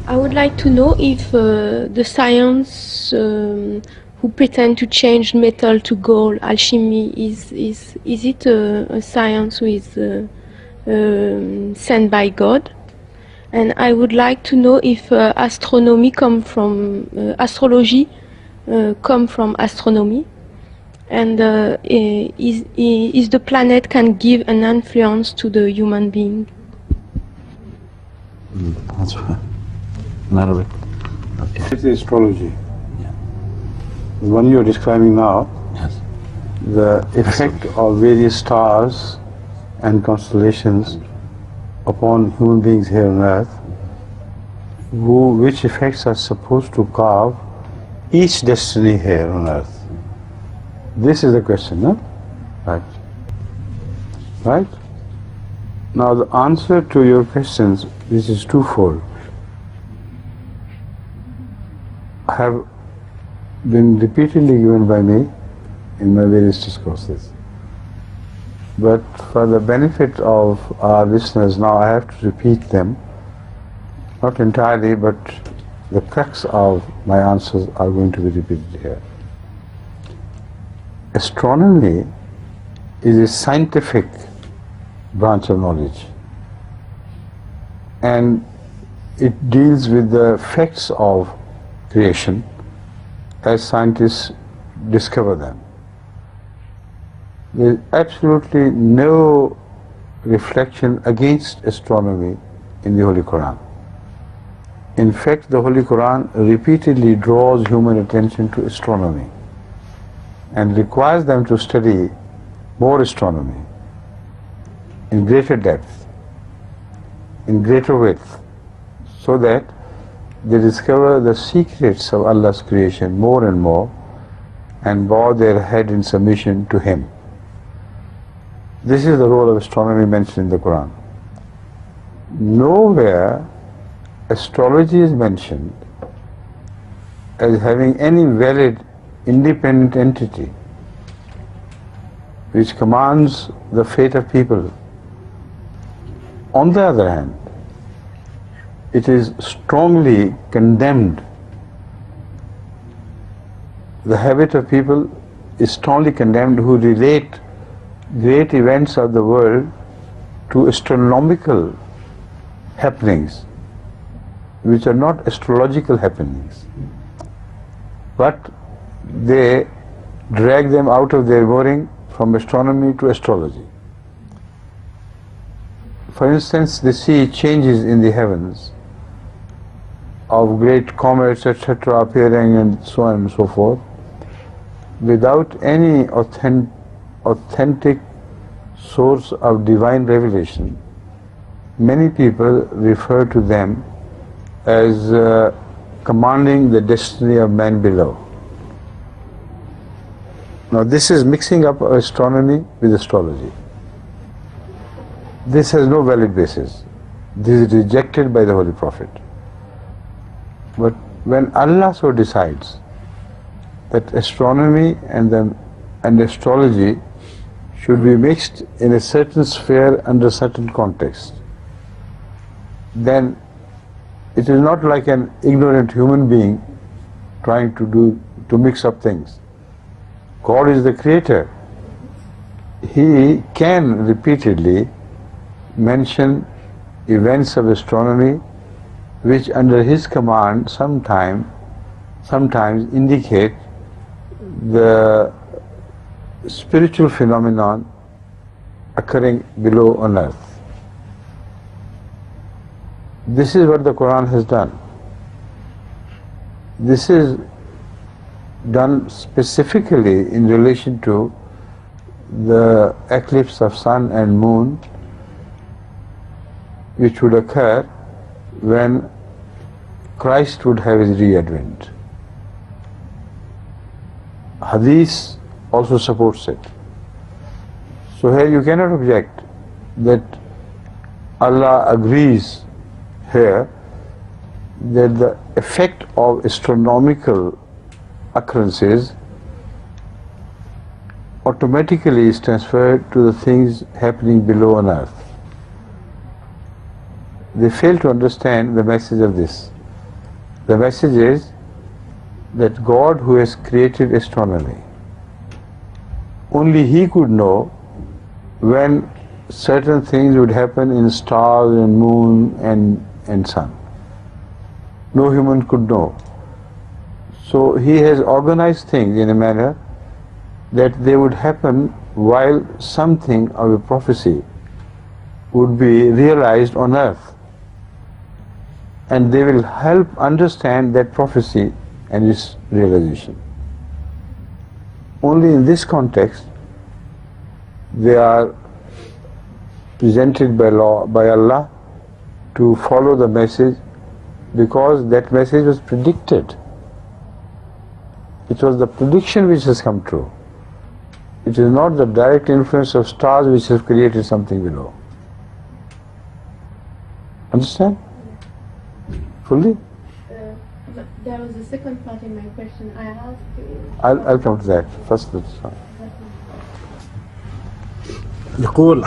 I would like to know if the science who pretend to change metal to gold, alchemy, is it a science who is sent by God? And I would like to know if astronomy come from astrology come from astronomy, and is the planet can give an influence to the human being? That's right. Arabic. Okay. It's the astrology. Yeah. The one you're describing now, Yes. the effect of various stars and constellations upon human beings here on earth, which effects are supposed to carve each destiny here on earth. This is the question, no? Right. Right? Now the answer to your questions, this is twofold, have been repeatedly given by me in my various discourses. But for the benefit of our listeners, now I have to repeat them, not entirely, but the crux of my answers are going to be repeated here. Astronomy is a scientific branch of knowledge, and it deals with the facts of creation as scientists discover them. There is absolutely no reflection against astronomy in the Holy Quran. In fact, the Holy Quran repeatedly draws human attention to astronomy and requires them to study more astronomy in greater depth, in greater width, so that they discover the secrets of Allah's creation more and more and bow their head in submission to Him. This is the role of astronomy mentioned in the Quran. Nowhere astrology is mentioned as having any valid independent entity which commands the fate of people. On the other hand, it is strongly condemned. The habit of people is strongly condemned who relate great events of the world to astronomical happenings, which are not astrological happenings, but they drag them out of their mooring from astronomy to astrology. For instance, they see changes in the heavens of great comets, etc., appearing and so on and so forth, without any authentic source of divine revelation. Many people refer to them as commanding the destiny of man below. Now this is mixing up astronomy with astrology. This has no valid basis. This is rejected by the Holy Prophet. But when Allah so decides that astronomy and astrology should be mixed in a certain sphere under certain context, then it is not like an ignorant human being trying to mix up things. God is the creator. He can repeatedly mention events of astronomy which under His command sometimes indicate the spiritual phenomenon occurring below on earth. This is what the Quran has done. This is done specifically in relation to the eclipse of sun and moon, which would occur when Christ would have His re-advent. Hadith also supports it. So here you cannot object that Allah agrees here that the effect of astronomical occurrences automatically is transferred to the things happening below on earth. They fail to understand the message of this. The message is that God who has created astronomy, only He could know when certain things would happen in stars and moon and sun. No human could know. So He has organized things in a manner that they would happen while something of a prophecy would be realized on earth, and they will help understand that prophecy and its realization. Only in this context they are presented by Allah to follow the message, because that message was predicted. It was the prediction which has come true. It is not the direct influence of stars which has created something below. Understand? Fully? There was a second part in my question. I asked. I'll come to that. First, let's. يقول